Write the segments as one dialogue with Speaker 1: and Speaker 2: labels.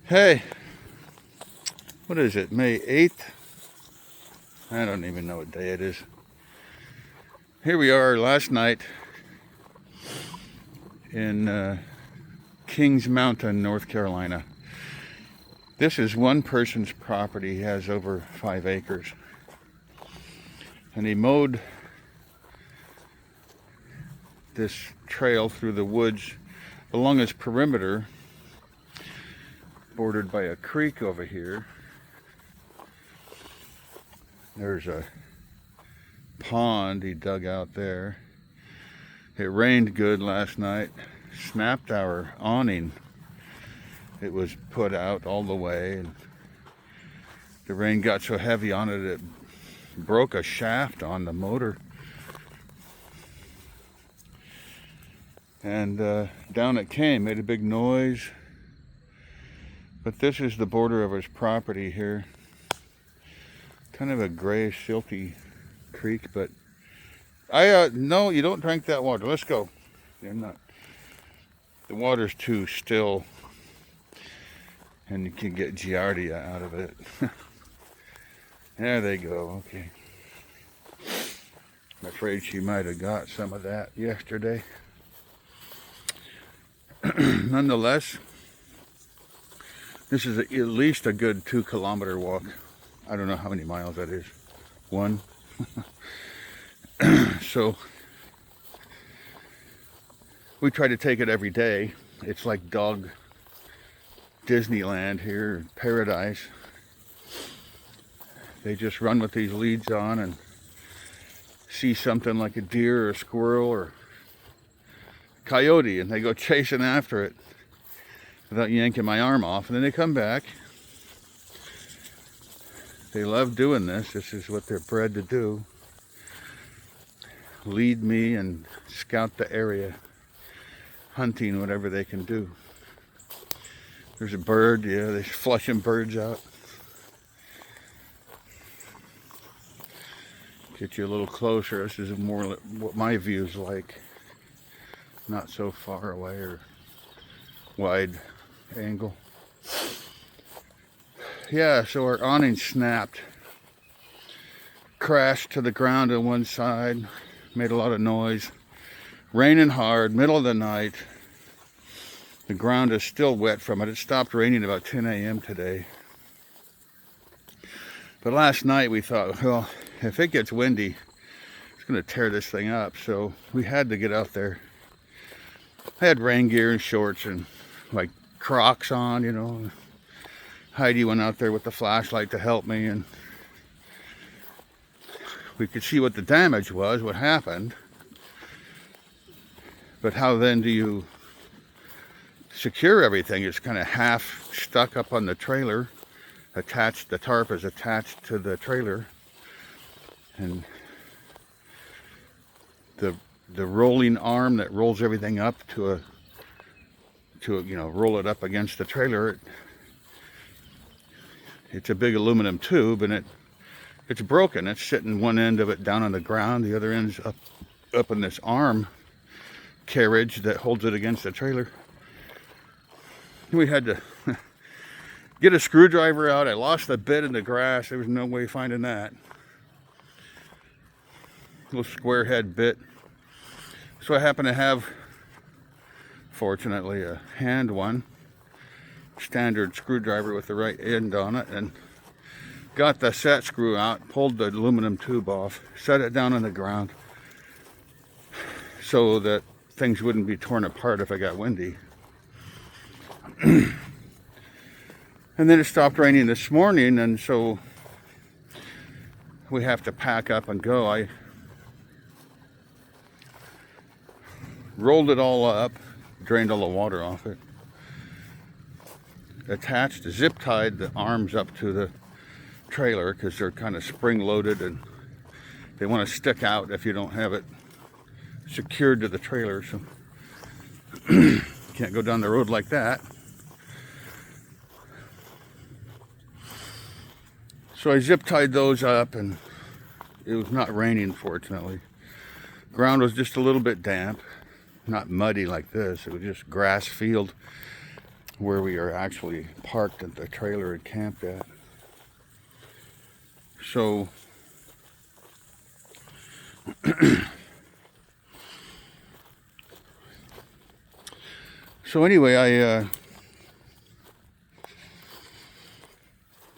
Speaker 1: Hey, what is it, May 8th? I don't even know what day it is. Here we are last night in Kings Mountain, North Carolina. This is one person's property. He has over 5 acres. And he mowed this trail through the woods along his perimeter, bordered by a creek over here. There's a pond he dug out there. It rained good last night, snapped our awning. It was put out all the way, and the rain got so heavy on it, it broke a shaft on the motor. And down it came, made a big noise. But this is the border of his property here. Kind of a grayish, silty creek, but no, you don't drink that water. Let's go. I'm not. The water's too still, and you can get giardia out of it. There they go. Okay. I'm afraid she might have got some of that yesterday. Nonetheless, this is at least a good 2-kilometer walk. I don't know how many miles that is. 1. So we try to take it every day. It's like dog Disneyland here, paradise. They just run with these leads on and see something like a deer or a squirrel or coyote, and they go chasing after it without yanking my arm off, and then they come back. They love doing this. This is what they're bred to do. Lead me and scout the area, hunting whatever they can do. There's a bird. Yeah, they're flushing birds out. Get you a little closer. This is more what my view's like. Not so far away or wide angle. Yeah, so our awning snapped, crashed to the ground on one side, made a lot of noise. Raining hard, middle of the night. The ground is still wet from it. It stopped raining about 10 a.m. today. But last night we thought, well, if it gets windy, it's going to tear this thing up. So we had to get out there. I had rain gear and shorts and like Crocs on, you know. Heidi went out there with the flashlight to help me, and we could see what the damage was, what happened. But how then do you secure everything? It's kind of half stuck up on the trailer, attached. The tarp is attached to the trailer, and the rolling arm that rolls everything up to roll it up against the trailer. It's a big aluminum tube, and it's broken. It's sitting one end of it down on the ground, the other end's up in this arm carriage that holds it against the trailer. We had to get a screwdriver out. I lost the bit in the grass. There was no way finding that. Little square head bit. So I happen to have, fortunately, a hand one. Standard screwdriver with the right end on it, and got the set screw out, pulled the aluminum tube off, set it down on the ground so that things wouldn't be torn apart if it got windy. And then it stopped raining this morning, and so we have to pack up and go. I rolled it all up, drained all the water off it, attached, zip tied the arms up to the trailer because they're kind of spring loaded and they want to stick out if you don't have it secured to the trailer. So can't go down the road like that. So I zip tied those up, and it was not raining, fortunately. Ground was just a little bit damp, not muddy like this. It was just grass field. where we are actually parked at the trailer and camped at. So anyway, I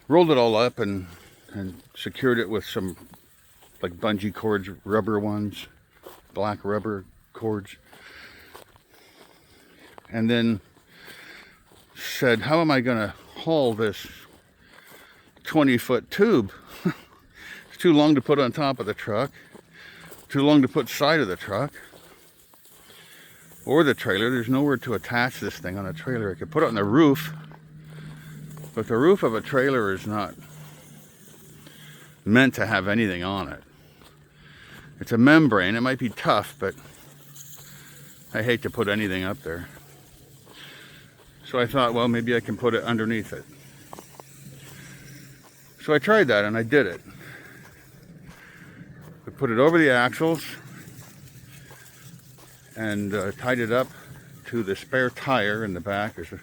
Speaker 1: rolled it all up and secured it with some like bungee cords, rubber ones, black rubber cords, and then said, how am I going to haul this 20-foot tube? It's too long to put on top of the truck, too long to put side of the truck or the trailer. There's nowhere to attach this thing on a trailer. I could put it on the roof, but the roof of a trailer is not meant to have anything on it. It's a membrane. It might be tough, but I hate to put anything up there. So I thought, well, maybe I can put it underneath it. So I tried that and I did it. I put it over the axles and tied it up to the spare tire in the back. There's a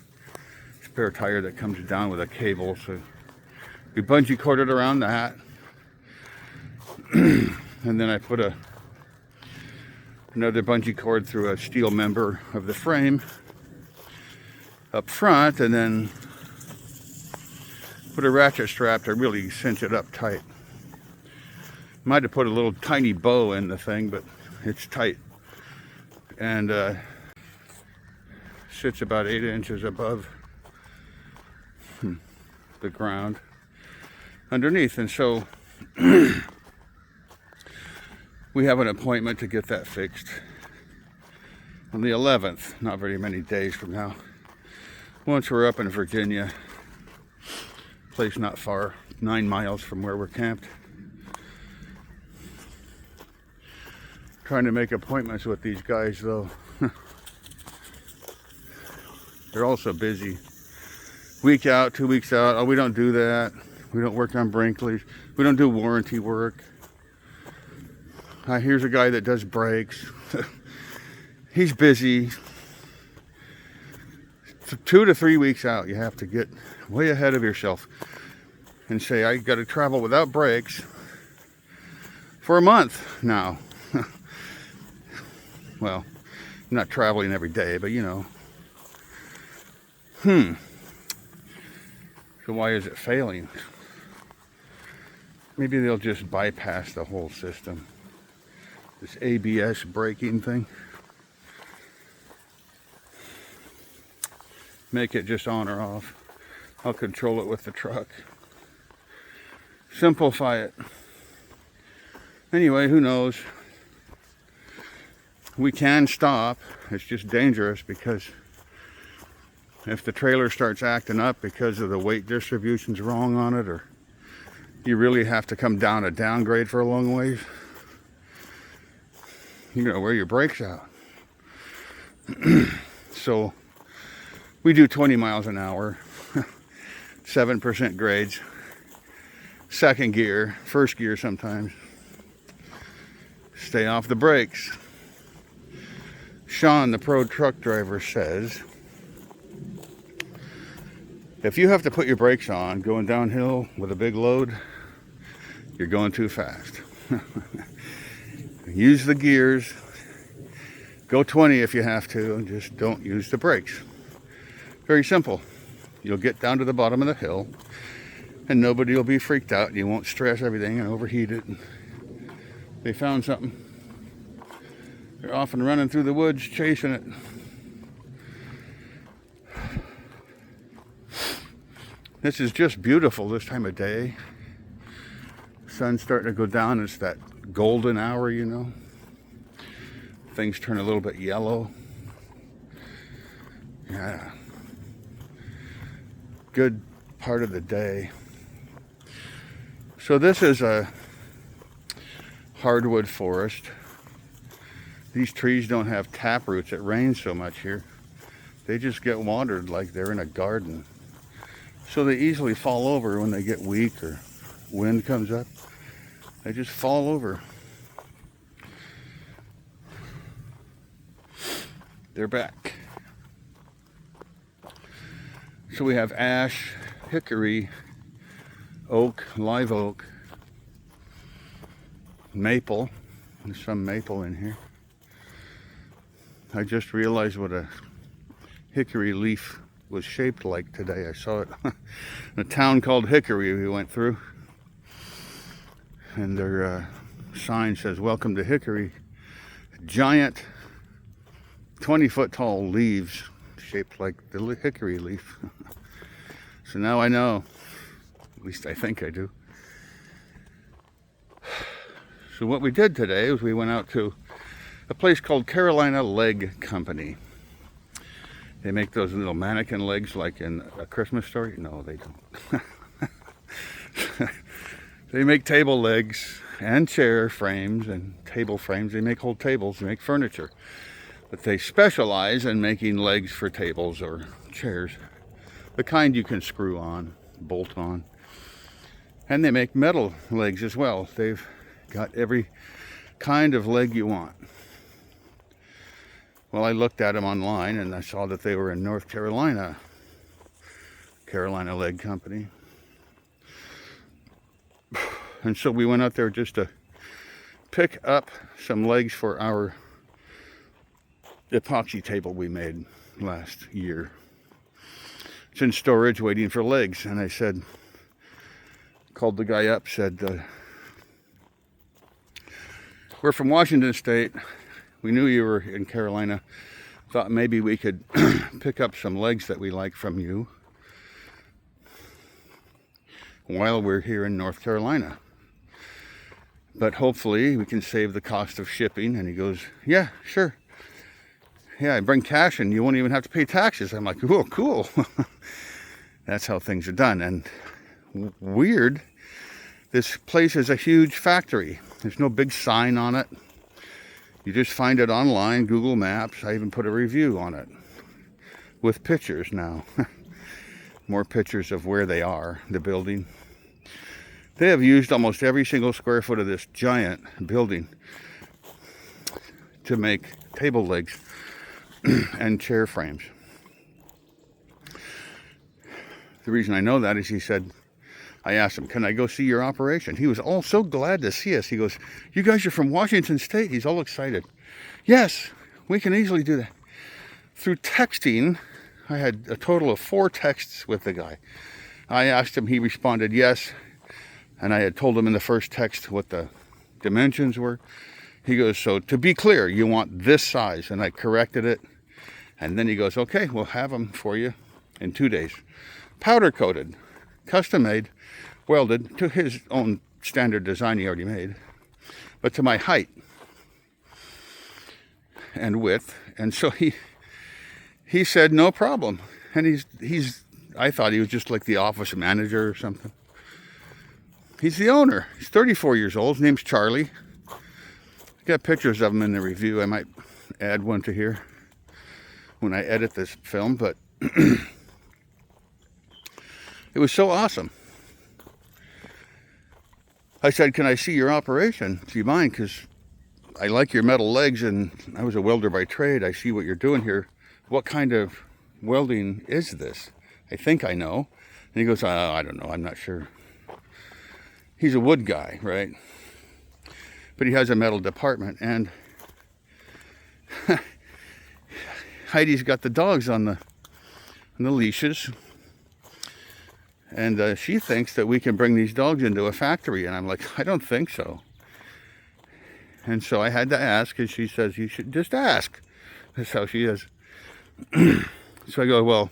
Speaker 1: spare tire that comes down with a cable. So we bungee corded around that. And then I put another bungee cord through a steel member of the frame up front, and then put a ratchet strap to really cinch it up tight. Might have put a little tiny bow in the thing, but it's tight. And sits about 8 inches above the ground underneath. And so we have an appointment to get that fixed on the 11th, not very many days from now. Once we're up in Virginia, place not far, 9 miles from where we're camped. Trying to make appointments with these guys though. They're also busy. Week out, 2 weeks out. Oh, we don't do that. We don't work on Brinkley's. We don't do warranty work. Here's a guy that does brakes. He's busy. 2 to 3 weeks out, you have to get way ahead of yourself and say, I got to travel without brakes for a month now. Well, I'm not traveling every day, but you know. So why is it failing? Maybe they'll just bypass the whole system. This ABS braking thing. Make it just on or off. I'll control it with the truck. Simplify it. Anyway, who knows? We can stop. It's just dangerous because if the trailer starts acting up because of the weight distribution's wrong on it, or you really have to come down a downgrade for a long ways, you're gonna wear your brakes out. So we do 20 miles an hour, 7% grades, second gear, first gear sometimes. Stay off the brakes. Sean, the pro truck driver, says, if you have to put your brakes on going downhill with a big load, you're going too fast. Use the gears. Go 20 if you have to, and just don't use the brakes. Very simple. You'll get down to the bottom of the hill and nobody will be freaked out and you won't stress everything and overheat it. And they found something. They're often running through the woods chasing it. This is just beautiful this time of day. Sun's starting to go down. It's that golden hour, you know. Things turn a little bit yellow. Yeah. Good part of the day. So this is a hardwood forest. These trees don't have tap roots. It rains so much here. They just get watered like they're in a garden. So they easily fall over when they get weak or wind comes up. They just fall over. They're back. So we have ash, hickory, oak, live oak, maple. There's some maple in here. I just realized what a hickory leaf was shaped like today. I saw it in a town called Hickory we went through. And their sign says, "Welcome to Hickory." Giant 20-foot tall leaves shaped like the hickory leaf. So now I know, at least I think I do. So what we did today was we went out to a place called Carolina Leg Company. They make those little mannequin legs like in A Christmas Story. No, they don't. They make table legs and chair frames and table frames. They make whole tables, they make furniture. But they specialize in making legs for tables or chairs. The kind you can screw on, bolt on. And they make metal legs as well. They've got every kind of leg you want. Well, I looked at them online and I saw that they were in North Carolina. Carolina Leg Company. And so we went out there just to pick up some legs for our epoxy table we made last year. It's in storage waiting for legs. And I said, called the guy up, said, "We're from Washington State. We knew you were in Carolina. Thought maybe we could pick up some legs that we like from you while we're here in North Carolina. But hopefully we can save the cost of shipping." And he goes, "Yeah, sure. Yeah, I bring cash and you won't even have to pay taxes." I'm like, "Oh, cool." That's how things are done. And weird, this place is a huge factory. There's no big sign on it. You just find it online, Google Maps. I even put a review on it with pictures now. More pictures of where they are, the building. They have used almost every single square foot of this giant building to make table legs and chair frames. The reason I know that is he said, I asked him, "Can I go see your operation?" He was all so glad to see us. He goes, "You guys are from Washington State?" He's all excited. "Yes, we can easily do that." Through texting, I had a total of 4 texts with the guy. I asked him, he responded yes. And I had told him in the first text what the dimensions were. He goes, "So to be clear, you want this size?" And I corrected it. And then he goes, "Okay, we'll have them for you in 2 days. Powder coated, custom made, welded to his own standard design he already made, but to my height and width." And so he said no problem. And I thought he was just like the office manager or something. He's the owner. He's 34 years old. His name's Charlie. I got pictures of him in the review. I might add one to here when I edit this film, but it was so awesome. I said, "Can I see your operation? Do you mind? Because I like your metal legs and I was a welder by trade. I see what you're doing here. What kind of welding is this? I think I know." And he goes, "I don't know. I'm not sure." He's a wood guy, right? But he has a metal department. And Heidi's got the dogs on the leashes. And she thinks that we can bring these dogs into a factory. And I'm like, "I don't think so." And so I had to ask, and she says, "You should just ask." That's how she is. So I go, "Well,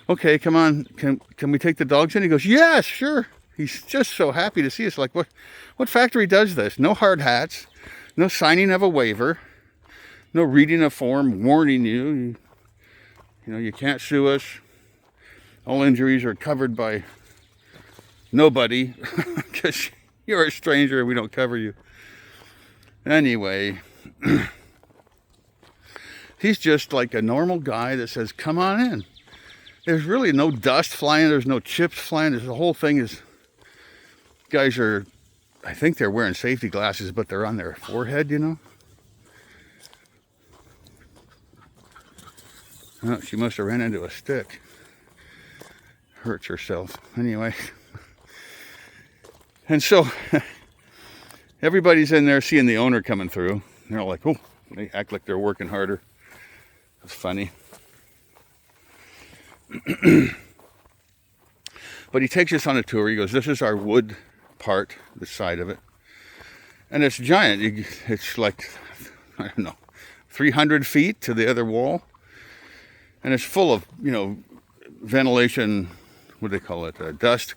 Speaker 1: okay, come on. Can we take the dogs in?" He goes, "Yes, sure." He's just so happy to see us. Like, what factory does this? No hard hats, no signing of a waiver, no reading a form warning you you can't sue us. All injuries are covered by nobody because you're a stranger and we don't cover you. Anyway, he's just like a normal guy that says, "Come on in." There's really no dust flying. There's no chips flying. The whole thing is, guys are, I think they're wearing safety glasses, but they're on their forehead, Oh, she must have ran into a stick. hurts herself. Anyway. And so everybody's in there seeing the owner coming through. They're all like, oh, they act like they're working harder. It's funny. But he takes us on a tour. He goes, this is our wood part, the side of it. And it's giant. It's like, I don't know, 300 feet to the other wall. And it's full of, you know, ventilation, what do they call it? Dust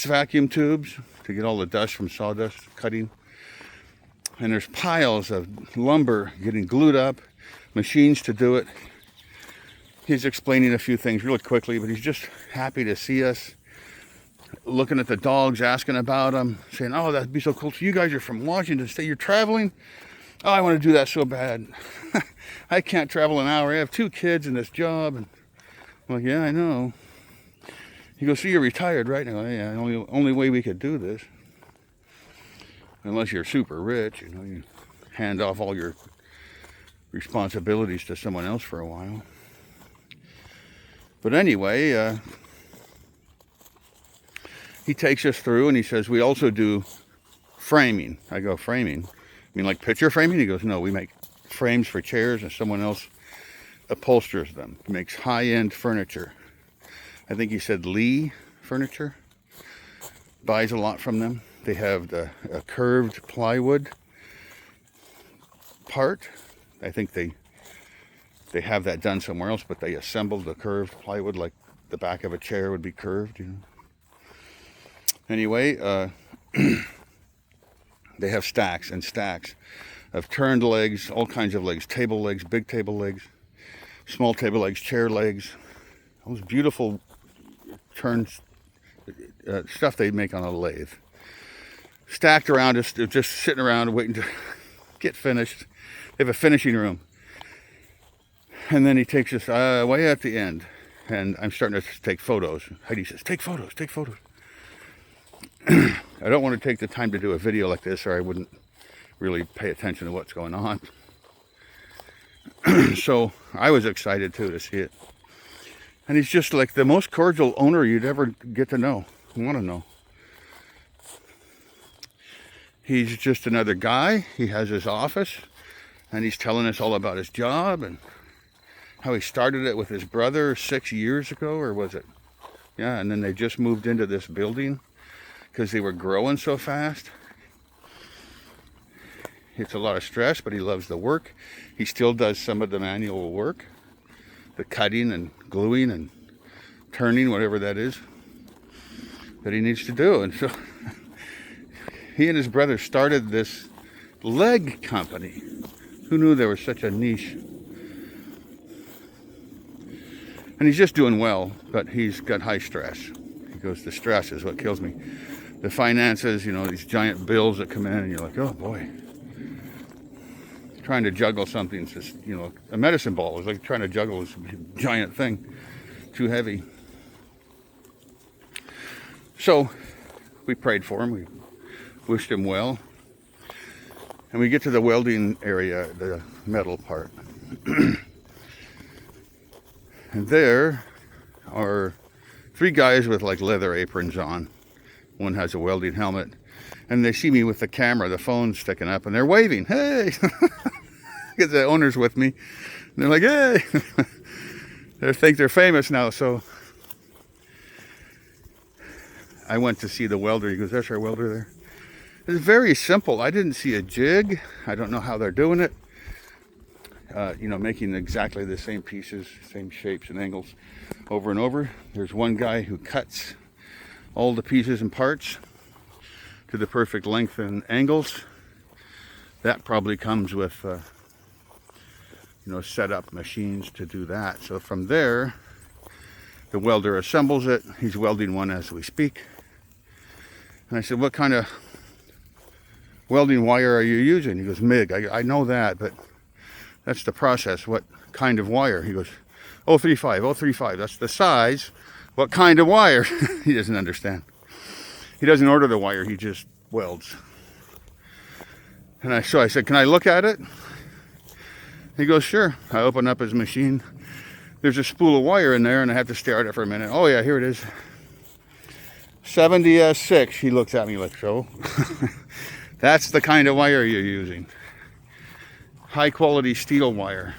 Speaker 1: vacuum tubes to get all the dust from sawdust cutting. And there's piles of lumber getting glued up, machines to do it. He's explaining a few things really quickly, but he's just happy to see us. Looking at the dogs, asking about them, saying, oh, that'd be so cool. So you guys are from Washington State, you're traveling? Oh, I want to do that so bad. I can't travel an hour. I have 2 kids in this job. And I'm like, yeah, I know. He goes, so you're retired, right? And I go, yeah, only way we could do this. Unless you're super rich, you know, you hand off all your responsibilities to someone else for a while. But anyway, he takes us through and he says, we also do framing. I go, framing? I mean, like picture framing? He goes, no, we make frames for chairs and someone else upholsters them. He makes high-end furniture. I think he said Lee Furniture. Buys a lot from them. They have a curved plywood part. I think they have that done somewhere else, but they assembled the curved plywood like the back of a chair would be curved, you know. Anyway, they have stacks and stacks of turned legs, all kinds of legs, table legs, big table legs, small table legs, chair legs, those beautiful turned stuff they make on a lathe. Stacked around us, just sitting around waiting to get finished. They have a finishing room. And then he takes us way at the end, and I'm starting to take photos. Heidi says, take photos, take photos. I don't want to take the time to do a video like this, or I wouldn't really pay attention to what's going on. So I was excited too to see it. And he's just like the most cordial owner you'd ever get to know, want to know. He's just another guy. He has his office, and he's telling us all about his job and how he started it with his brother 6 years ago, or was it? Yeah, and then they just moved into this building because they were growing so fast. It's a lot of stress, but he loves the work. He still does some of the manual work, the cutting and gluing and turning, whatever that is, that he needs to do. And so he and his brother started this leg company. Who knew there was such a niche? And he's just doing well, but he's got high stress. He goes, the stress is what kills me. The finances, you know, these giant bills that come in, and you're like, oh boy. Trying to juggle something, it's just, you know, a medicine ball. It's like trying to juggle this giant thing. Too heavy. So we prayed for him. We wished him well. And we get to the welding area, the metal part. And there are 3 guys with like leather aprons on. One has a welding helmet. And they see me with the camera, the phone sticking up, and they're waving. Hey! Get the owners with me. And they're like, hey! They think they're famous now, so I went to see the welder. He goes, that's our welder there. It's very simple. I didn't see a jig. I don't know how they're doing it. You know, making exactly the same pieces, same shapes and angles over and over. There's one guy who cuts all the pieces and parts to the perfect length and angles. That probably comes with, you know, set up machines to do that. So from there, the welder assembles it. He's welding one as we speak. And I said, what kind of welding wire are you using? He goes, MIG. I know that, but that's the process. What kind of wire? He goes, 035, that's the size. What kind of wire? He doesn't understand. He doesn't order the wire, he just welds. And so I said, can I look at it? He goes, sure. I open up his machine. There's a spool of wire in there, and I have to stare at it for a minute. Oh yeah, here it is. 70S6. He looks at me like, so. That's the kind of wire you're using. High quality steel wire.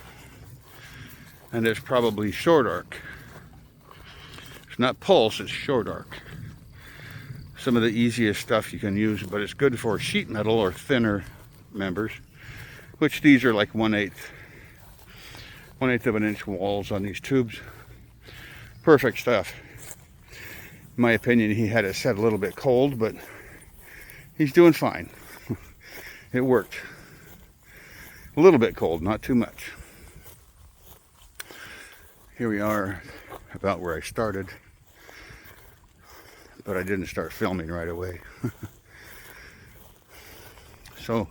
Speaker 1: And it's probably short arc. It's not pulse, it's short arc. Some of the easiest stuff you can use, but it's good for sheet metal or thinner members, which these are like 1/8 of an inch walls on these tubes. Perfect stuff. In my opinion, he had it set a little bit cold, but he's doing fine. It worked. A little bit cold, not too much. Here we are about where I started, but I didn't start filming right away. So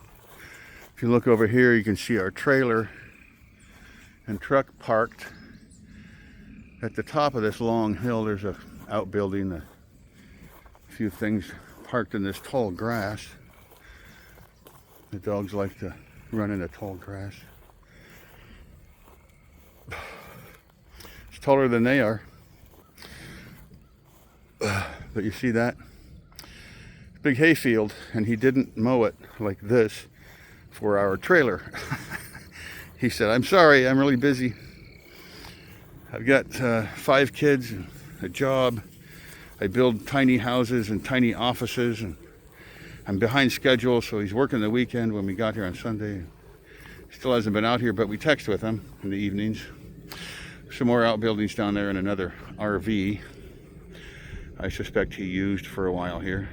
Speaker 1: if you look over here, you can see our trailer and truck parked at the top of this long hill. There's a outbuilding, a few things parked in this tall grass. The dogs like to run in the tall grass. It's taller than they are. But you see that? Big hayfield, and he didn't mow it like this for our trailer. He said, I'm sorry, I'm really busy. I've got 5 kids and a job. I build tiny houses and tiny offices, and I'm behind schedule, so he's working the weekend when we got here on Sunday. Still hasn't been out here, but we text with him in the evenings. Some more outbuildings down there and another RV I suspect he used for a while here.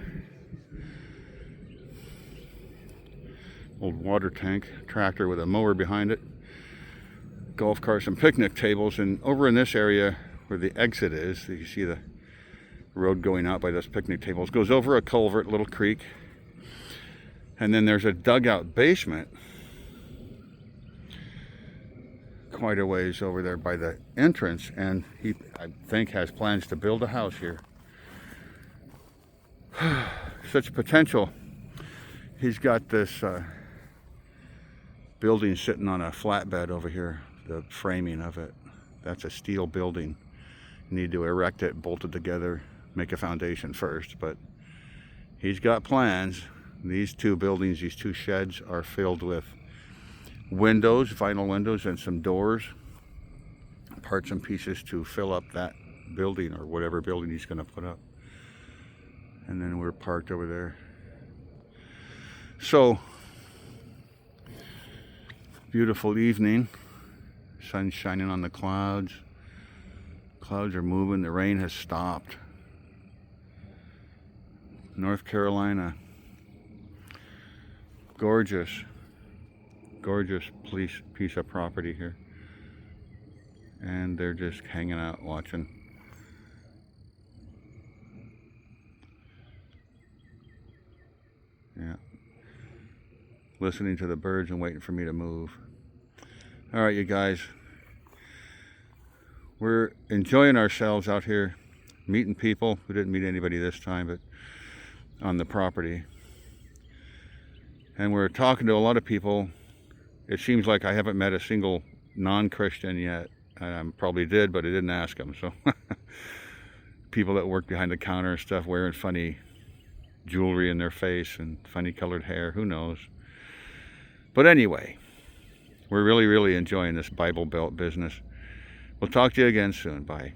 Speaker 1: Old water tank, tractor with a mower behind it. Golf carts, some picnic tables, and over in this area where the exit is, you see the road going out by those picnic tables, goes over a culvert, little creek, and then there's a dugout basement quite a ways over there by the entrance, and he, I think, has plans to build a house here. Such potential. He's got this building sitting on a flatbed over here, the framing of it. That's a steel building. You need to erect it, bolt it together, make a foundation first, but he's got plans. These 2 buildings, these 2 sheds are filled with windows, vinyl windows, and some doors, parts and pieces to fill up that building or whatever building he's going to put up. And then we're parked over there. So, beautiful evening. Sun shining on the clouds. Clouds are moving. The rain has stopped. North Carolina. Gorgeous. Gorgeous piece of property here. And they're just hanging out watching. Yeah. Listening to the birds and waiting for me to move. All right, you guys. We're enjoying ourselves out here, meeting people. We didn't meet anybody this time, but on the property. And we're talking to a lot of people. It seems like I haven't met a single non-Christian yet. I probably did, but I didn't ask them. So people that work behind the counter and stuff, wearing funny jewelry in their face and funny colored hair, who knows. But anyway, we're really enjoying this Bible Belt business. We'll talk to you again soon. Bye.